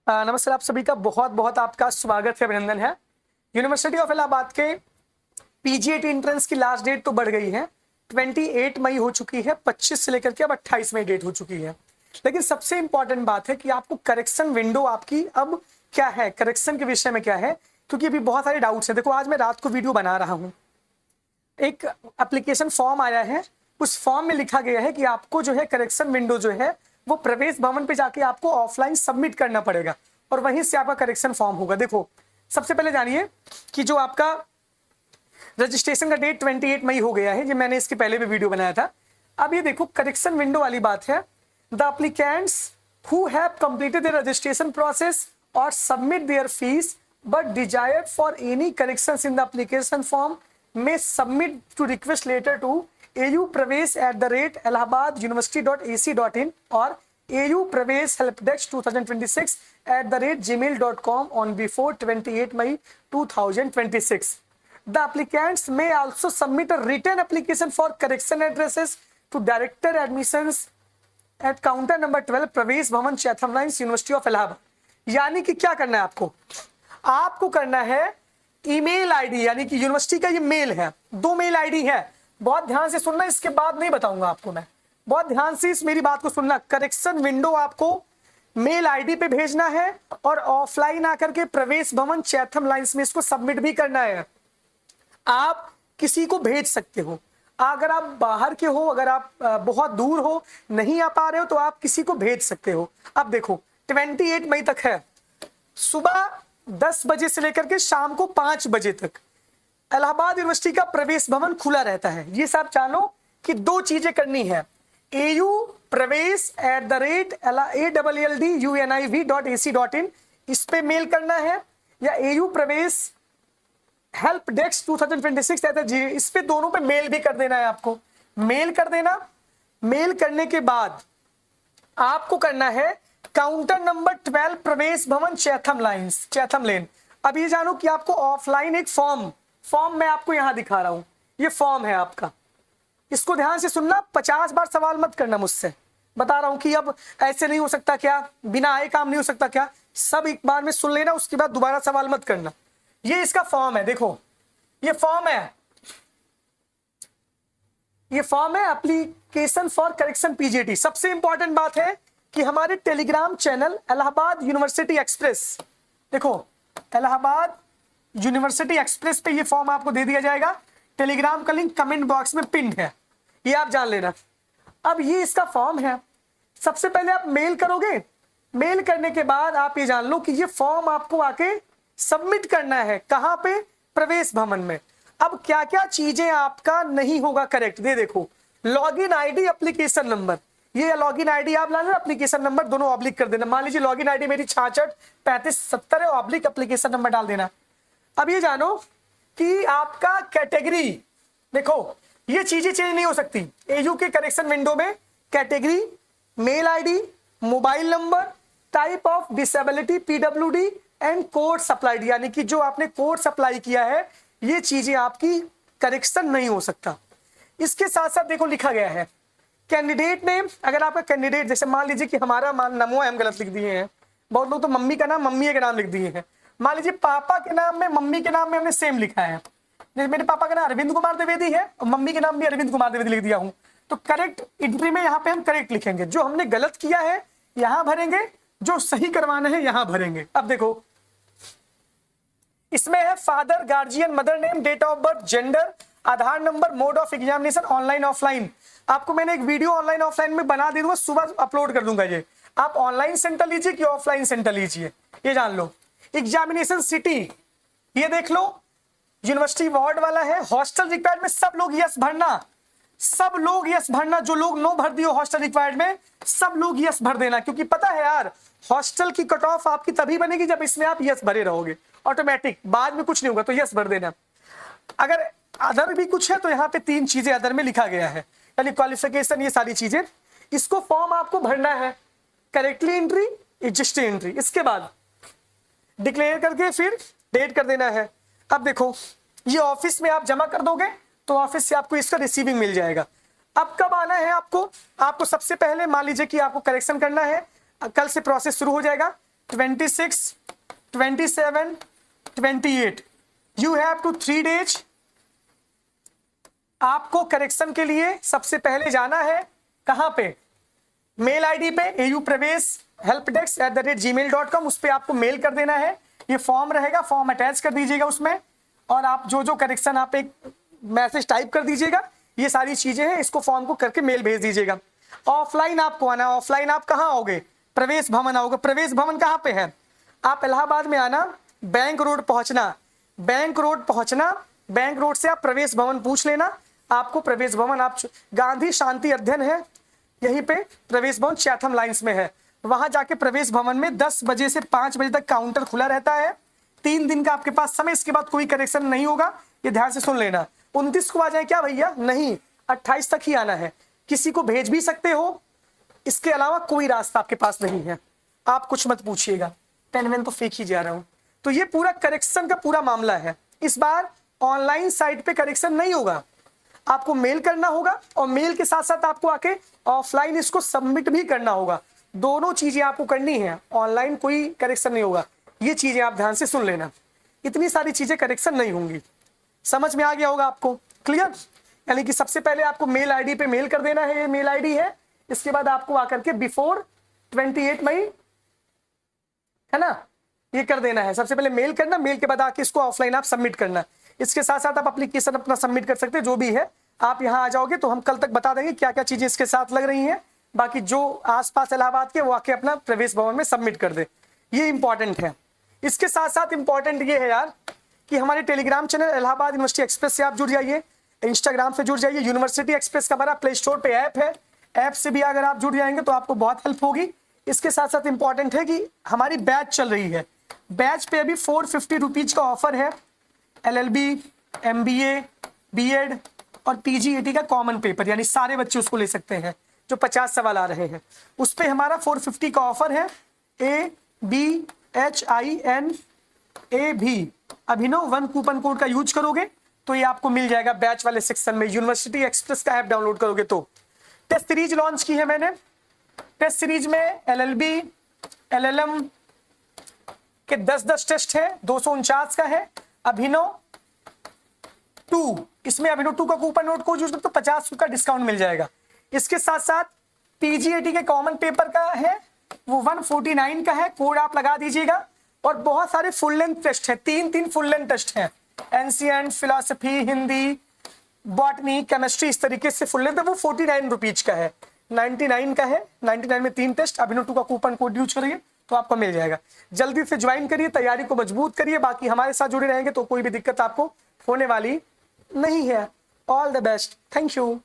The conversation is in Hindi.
नमस्कार, आप सभी का बहुत बहुत आपका स्वागत है, अभिनंदन है। यूनिवर्सिटी ऑफ इलाहाबाद के पीजीएटी एंट्रेंस की लास्ट डेट तो बढ़ गई है, 28 मई हो चुकी है, 25 से लेकर के अब 28 मई डेट हो चुकी है। लेकिन सबसे इंपॉर्टेंट बात है कि आपको करेक्शन विंडो आपकी अब क्या है, करेक्शन के विषय में क्या है, क्योंकि अभी बहुत सारे डाउट्स हैं। देखो, आज मैं रात को वीडियो बना रहा हूँ, एक एप्लीकेशन फॉर्म आया है, उस फॉर्म में लिखा गया है कि आपको जो है करेक्शन विंडो जो है वो प्रवेश भवन पे जाके आपको ऑफलाइन सबमिट करना पड़ेगा और वहीं से आपका करेक्शन फॉर्म होगा। देखो, सबसे पहले जानिए कि जो आपका रजिस्ट्रेशन का डेट 28 मई हो गया है, ये मैंने इसके पहले भी वीडियो बनाया था। अब ये देखो, करेक्शन विंडो वाली बात है, the applicants who have completed the registration process और submit their fees but desired for any corrections in the application form may submit to request letter to aupravesh@allahabaduniversity.ac.in or aupravesh helpdesk2026@gmail.com on before 28 May 2026. The applicants may also submit a written application for correction addresses to Director Admissions at counter number 12 प्रवेश भवन Chatham lines university of Allahabad. यानी कि क्या करना है आपको करना है ईमेल आईडी, यानी कि यूनिवर्सिटी का ये मेल है, 2 मेल आईडी है। बहुत ध्यान से सुनना, इसके बाद नहीं बताऊंगा आपको मैं, बहुत ध्यान से इस मेरी बात को सुनना। करेक्शन विंडो आपको मेल आईडी पे भेजना है और ऑफलाइन आकर के प्रवेश भवन चैथम लाइन्स में इसको सबमिट भी करना है। आप किसी को भेज सकते हो, अगर आप बाहर के हो, अगर आप बहुत दूर हो, नहीं आ पा रहे हो, तो आप किसी को भेज सकते हो। अब देखो, 28 मई तक है, सुबह 10 बजे से लेकर के शाम को 5 बजे तक इलाहाबाद यूनिवर्सिटी का प्रवेश भवन खुला रहता है। ये सब जानो कि 2 चीजें करनी है, aupravesh@alllduniv.ac.in इस पे मेल करना है, या aupravesh helpdesk2026 इस पे, दोनों पे मेल भी कर देना है। आपको मेल कर देना, मेल करने के बाद आपको करना है काउंटर नंबर 12 प्रवेश भवन चैथम लाइन्स, चैथम लेन। अब ये जानो कि आपको ऑफलाइन एक फॉर्म मैं आपको यहां दिखा रहा हूं, ये फॉर्म है आपका, इसको ध्यान से सुनना, 50 बार सवाल मत करना मुझसे, बता रहा हूं कि अब ऐसे नहीं हो सकता क्या, बिना आए काम नहीं हो सकता क्या, सब एक बार में सुन लेना, उसके बाद दोबारा सवाल मत करना। ये इसका फॉर्म है, देखो ये फॉर्म है, ये फॉर्म है एप्लीकेशन फॉर करेक्शन पीजीटी। सबसे इंपॉर्टेंट बात है कि हमारे Telegram channel Allahabad university express, देखो इलाहाबाद यूनिवर्सिटी एक्सप्रेस पे ये फॉर्म आपको दे दिया जाएगा। टेलीग्राम का लिंक कमेंट बॉक्स में पिन है, ये आप जान लेना। अब ये इसका फॉर्म है, सबसे पहले आप मेल करोगे, मेल करने के बाद आप ये जान लो कि ये फॉर्म आपको आके सबमिट करना है, कहां पे, प्रवेश भवन में। अब क्या क्या चीजें आपका नहीं होगा करेक्ट, दे देखो, लॉगिन आईडी, एप्लीकेशन नंबर, ये लॉगिन आईडी आप लाना, एप्लीकेशन नंबर दोनों ऑब्लिक कर देना। मान लीजिए लॉगिन आईडी मेरी 663570 है, ऑब्लिक एप्लीकेशन नंबर डाल देना। अब ये जानो कि आपका कैटेगरी, देखो ये चीजें चेंज नहीं हो सकती एयू के करेक्शन विंडो में, category, mail ID, mobile number, type of disability PWD and course applied, यानी कि जो आपने कोर्स अप्लाई किया है, ये चीजें आपकी करेक्शन नहीं हो सकता। इसके साथ साथ देखो लिखा गया है कैंडिडेट नेम, अगर आपका कैंडिडेट, जैसे मान लीजिए कि हमारा नमो हम गलत लिख दिए हैं, बहुत लोग तो मम्मी का नाम मम्मी के नाम लिख दिए हैं, मान लीजिए पापा के नाम में मम्मी के नाम में हमने सेम लिखा है, मेरे पापा का नाम अरविंद कुमार द्विवेदी है और मम्मी के नाम भी अरविंद कुमार द्विवेदी लिख दिया हूं, तो करेक्ट एंट्री में यहाँ पे हम करेक्ट लिखेंगे, जो हमने गलत किया है यहां भरेंगे, जो सही करवाना है यहां भरेंगे। अब देखो इसमें है father, guardian, mother name, date of birth, gender, Aadhaar number, mode of examination, online offline. आपको मैंने एक वीडियो ऑनलाइन ऑफलाइन में बना दे दूंगा, सुबह अपलोड कर दूंगा, ये आप ऑनलाइन सेंटर लीजिए कि ऑफलाइन सेंटर लीजिए, ये जान लो। एग्जामिनेशन सिटी, ये देख लो, यूनिवर्सिटी वार्ड वाला है। हॉस्टल रिक्वायर्ड में सब लोग यस भरना, सब लोग यस भरना, जो लोग नो भर दिए हॉस्टल रिक्वायर्ड में, सब लोग यस भर देना, क्योंकि पता है यार, हॉस्टल की कट ऑफ आपकी तभी बनेगी जब इसमें आप यस भरे रहोगे, ऑटोमेटिक, बाद में कुछ नहीं होगा, तो यस भर देना। अगर अदर भी कुछ है तो यहाँ पे 3 चीजें अदर में लिखा गया है, यानी क्वालिफिकेशन, ये सारी चीजें, इसको फॉर्म आपको भरना है, करेक्टली एंट्री, एडजस्टेड एंट्री, इसके बाद डिक्लेयर करके फिर डेट कर देना है। अब देखो ये ऑफिस में आप जमा कर दोगे तो ऑफिस से आपको इसका रिसीविंग मिल जाएगा। अब कब आना है आपको सबसे पहले मान लीजिए कि आपको करेक्शन करना है, कल से प्रोसेस शुरू हो जाएगा, 26, 27, 28, यू हैव टू 3 days। आपको करेक्शन के लिए सबसे पहले जाना है कहां पे, मेल आईडी पे aupravesh@gmail.com, उस पर आपको मेल कर देना है। ये फॉर्म रहेगा, फॉर्म अटैच कर दीजिएगा उसमें, और आप जो जो करेक्शन आप एक मैसेज टाइप कर दीजिएगा, ये सारी चीजें हैं, इसको फॉर्म को करके मेल भेज दीजिएगा। ऑफलाइन आपको आना, ऑफलाइन आप कहाँ आओगे, प्रवेश भवन आओगे। प्रवेश भवन कहाँ पे है, आप इलाहाबाद में आना, बैंक रोड पहुंचना, बैंक रोड पहुंचना, बैंक रोड से आप प्रवेश भवन पूछ लेना, आपको प्रवेश भवन, आप गांधी शांति अध्ययन है यहीं पे प्रवेश भवन चैथम लाइन्स में है, वहां जाके प्रवेश भवन में 10 बजे से 5 बजे तक काउंटर खुला रहता है। 3 दिन का आपके पास समय, इसके बाद कोई करेक्शन नहीं होगा, ये ध्यान से सुन लेना। 29 को आ जाए क्या भैया, नहीं, 28 तक ही आना है। किसी को भेज भी सकते हो, इसके अलावा कोई रास्ता आपके पास नहीं है, आप कुछ मत पूछिएगा, पेन वेन तो फेंक ही जा रहा हूं। तो ये पूरा करेक्शन का पूरा मामला है। इस बार ऑनलाइन साइट पे करेक्शन नहीं होगा, आपको मेल करना होगा, और मेल के साथ साथ आपको आके ऑफलाइन इसको सबमिट भी करना होगा। दोनों चीजें आपको करनी है, ऑनलाइन कोई करेक्शन नहीं होगा। ये चीजें आप ध्यान से सुन लेना, इतनी सारी चीजें करेक्शन नहीं होंगी। समझ में आ गया होगा आपको, क्लियर। यानी कि सबसे पहले आपको मेल आईडी पे मेल कर देना है, ये मेल आईडी है। इसके बाद आपको आकर के बिफोर 28 मई, है ना, ये कर देना है। सबसे पहले मेल करना, मेल के बाद आके इसको ऑफलाइन आप सबमिट करना। इसके साथ साथ आप एप्लीकेशन अपना सबमिट कर सकते हैं, जो भी है। आप यहाँ आ जाओगे तो हम कल तक बता देंगे क्या क्या चीजें इसके साथ लग रही हैं। बाकी जो आसपास इलाहाबाद के, वो आके अपना प्रवेश भवन में सबमिट कर दे, ये इंपॉर्टेंट है। इसके साथ साथ इंपॉर्टेंट ये है यार कि हमारे Telegram channel Allahabad university express से आप जुड़ जाइए, इंस्टाग्राम से जुड़ जाइए। यूनिवर्सिटी एक्सप्रेस का हमारा प्ले स्टोर पे ऐप है, ऐप से भी अगर आप जुड़ जाएंगे तो आपको बहुत हेल्प होगी। इसके साथ साथ इंपॉर्टेंट है कि हमारी बैच चल रही है, बैच पे अभी 450 रुपीज का ऑफर है। LLB, MBA, BEd और PGAT का कॉमन पेपर, यानी सारे बच्चे उसको ले सकते हैं, जो 50 सवाल आ रहे हैं। उस पर हमारा 450 का ऑफर है। ABHINAB अभिनव 1 कूपन कोड का यूज करोगे तो ये आपको मिल जाएगा बैच वाले सेक्शन में। यूनिवर्सिटी एक्सप्रेस का ऐप डाउनलोड करोगे तो। टेस्ट सीरीज लॉन्च की है मैंने, टेस्ट सीरीज में LLB, LLM के 10 टेस्ट है, 249 का है। अभिनव 2, इसमें अभिनव 2 का कूपन कोड को यूज करो तो 50 का डिस्काउंट मिल जाएगा। इसके साथ साथ PGAT के कॉमन पेपर का है, वो 149 का है, कोड आप लगा दीजिएगा। और बहुत सारे फुल लेंथ टेस्ट है, 3 फुल लेंथ टेस्ट हैं, ancient, philosophy, Hindi, botany, chemistry, इस तरीके से फुल लेंथ है। वो 49 रुपीज का है, 99 का है। 99 में 3 टेस्ट, अभिनव 2 का कूपन कोड यूज करिए तो आपको मिल जाएगा। जल्दी से ज्वाइन करिए, तैयारी को मजबूत करिए। बाकी हमारे साथ जुड़े रहेंगे तो कोई भी दिक्कत आपको होने वाली नहीं है। All the best, thank you.